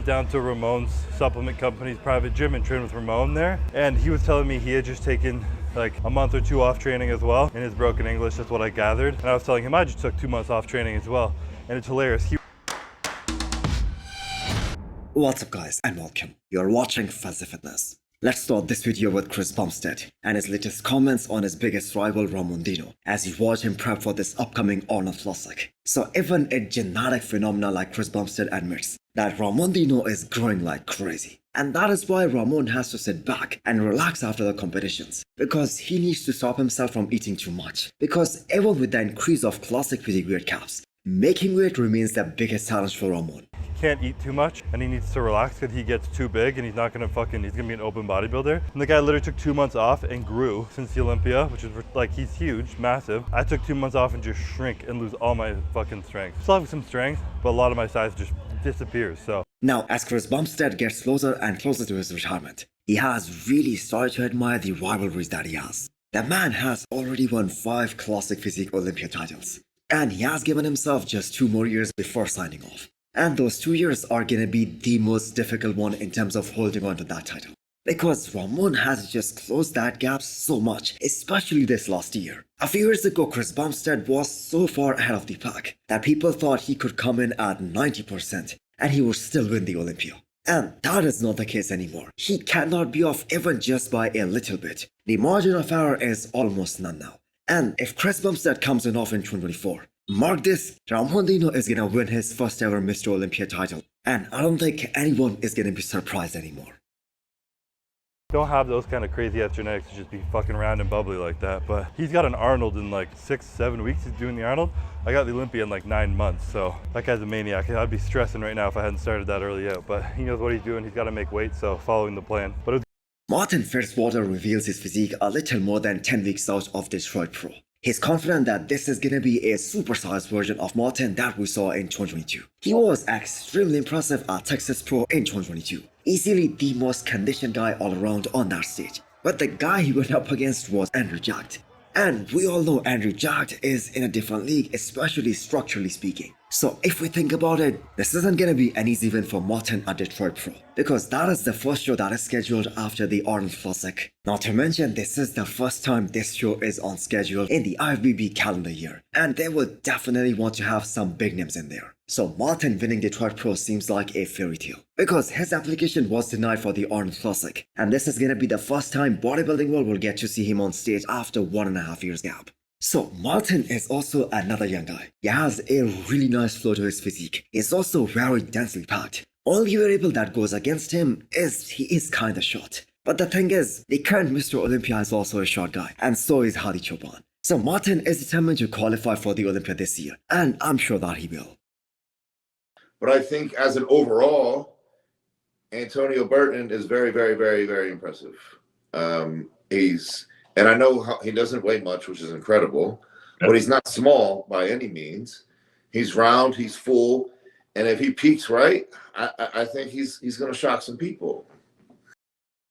down to Ramon's supplement company's private gym and trained with Ramon there. And he was telling me he had just taken like a month or two off training as well. In his broken English, that's what I gathered. And I was telling him I just took 2 months off training as well. And it's hilarious. What's up guys and welcome. You're watching Fuzzy Fitness. Let's start this video with Chris Bumstead and his latest comments on his biggest rival Ramon Dino as you watch him prep for this upcoming Arnold Classic. So even a genetic phenomena like Chris Bumstead admits that Ramon Dino is growing like crazy. And that is why Ramon has to sit back and relax after the competitions, because he needs to stop himself from eating too much. Because even with the increase of classic physique weight caps, making weight remains the biggest challenge for Ramon. Can't eat too much and he needs to relax because he gets too big and he's gonna be an open bodybuilder. And the guy literally took 2 months off and grew since the Olympia, which is like, he's huge, massive. I took 2 months off and just shrink and lose all my fucking strength. Still have some strength, but a lot of my size just disappears, so. Now, as Chris Bumstead gets closer and closer to his retirement, he has really started to admire the rivalries that he has. The man has already won 5 classic physique Olympia titles, and he has given himself just 2 more years before signing off. And those 2 years are gonna be the most difficult one in terms of holding on to that title. Because Ramon has just closed that gap so much, especially this last year. A few years ago, Chris Bumstead was so far ahead of the pack that people thought he could come in at 90% and he would still win the Olympia. And that is not the case anymore. He cannot be off even just by a little bit. The margin of error is almost none now. And if Chris Bumstead comes in off in 2024, mark this, Ramon Dino is gonna win his first ever Mr. Olympia title. And I don't think anyone is gonna be surprised anymore. Don't have those kind of crazy ass genetics to just be fucking round and bubbly like that. But he's got an Arnold in like 6-7 weeks. He's doing the Arnold. I got the Olympia in like 9 months. So that guy's a maniac. I'd be stressing right now if I hadn't started that early out. But he knows what he's doing. He's got to make weight. So following the plan. But Martin Fitzwater reveals his physique a little more than 10 weeks out of Detroit Pro. He's confident that this is gonna be a supersized version of Martin that we saw in 2022. He was extremely impressive at Texas Pro in 2022. Easily the most conditioned guy all around on that stage. But the guy he went up against was Andrew Jacked. And we all know Andrew Jacked is in a different league, especially structurally speaking. So if we think about it, this isn't gonna be an easy win for Martin at Detroit Pro, because that is the first show that is scheduled after the Arnold Classic. Not to mention, this is the first time this show is on schedule in the IFBB calendar year, and they will definitely want to have some big names in there. So Martin winning Detroit Pro seems like a fairy tale, because his application was denied for the Arnold Classic, and this is gonna be the first time bodybuilding world will get to see him on stage after 1.5 years gap. So Martin is also another young guy. He has a really nice flow to his physique. He's also very densely packed. Only variable that goes against him is he is kinda short. But the thing is, the current Mr. Olympia is also a short guy, and so is Hadi Chopin. So Martin is determined to qualify for the Olympia this year, and I'm sure that he will. But I think as an overall, Antonio Burton is very, very, very, very impressive. And I know he doesn't weigh much, which is incredible, but he's not small by any means. He's round, he's full, and if he peaks right, I think he's going to shock some people.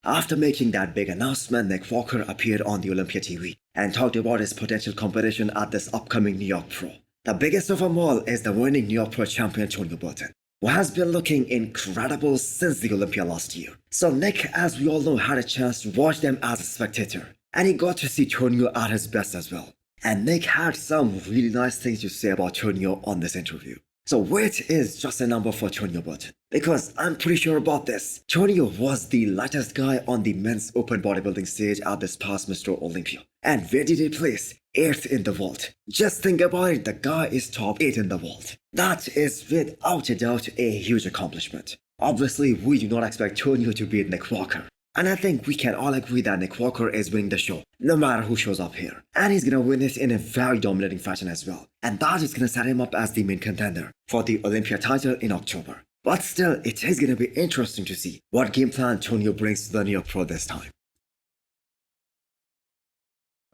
After making that big announcement, Nick Walker appeared on the Olympia TV and talked about his potential competition at this upcoming New York Pro. The biggest of them all is the reigning New York Pro champion Tonio Burton, who has been looking incredible since the Olympia last year. So Nick, as we all know, had a chance to watch them as a spectator, and he got to see Tonio at his best as well. And Nick had some really nice things to say about Tonio on this interview. So weight is just a number for Tonio Burton, because I'm pretty sure about this. Tonio was the lightest guy on the men's open bodybuilding stage at this past Mr. Olympia. And where did he place? 8th in the world. Just think about it, the guy is top 8 in the world. That is without a doubt a huge accomplishment. Obviously, we do not expect Tonio to beat Nick Walker. And I think we can all agree that Nick Walker is winning the show, no matter who shows up here. And he's gonna win it in a very dominating fashion as well. And that is gonna set him up as the main contender for the Olympia title in October. But still, it is gonna be interesting to see what game plan Tonio brings to the New York Pro this time.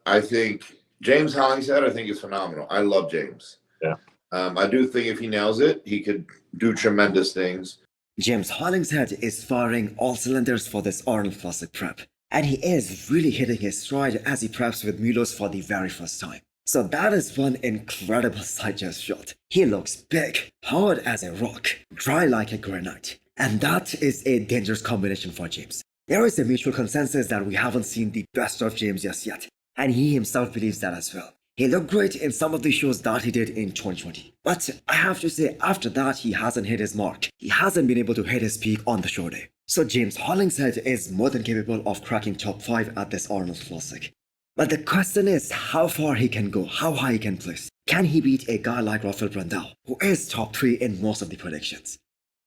I think James Hollingshead, I think, is phenomenal. I love James. Yeah. I do think if he nails it, he could do tremendous things. James Hollingshead is firing all cylinders for this Arnold Classic prep, and he is really hitting his stride as he preps with Milos for the very first time. So that is one incredible side chest shot. He looks big, hard as a rock, dry like a granite. And that is a dangerous combination for James. There is a mutual consensus that we haven't seen the best of James just yet, and he himself believes that as well. He looked great in some of the shows that he did in 2020. But I have to say, after that, he hasn't hit his mark. He hasn't been able to hit his peak on the show day. So James Hollingshead is more than capable of cracking top 5 at this Arnold Classic. But the question is how far he can go, how high he can place. Can he beat a guy like Rafael Brandao, who is top 3 in most of the predictions?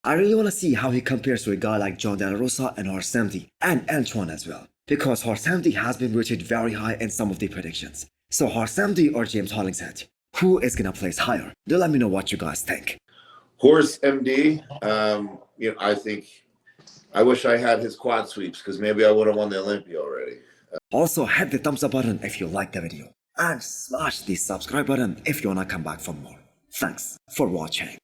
I really want to see how he compares to a guy like John De La Rosa and Horse and Antoine as well, because Horse has been rated very high in some of the predictions. So Horse or James Hollingshead, who is gonna place higher? Do let me know what you guys think. Horse MD, I wish I had his quad sweeps because maybe I would have won the Olympia already. Also hit the thumbs up button if you liked the video, and smash the subscribe button if you wanna come back for more. Thanks for watching.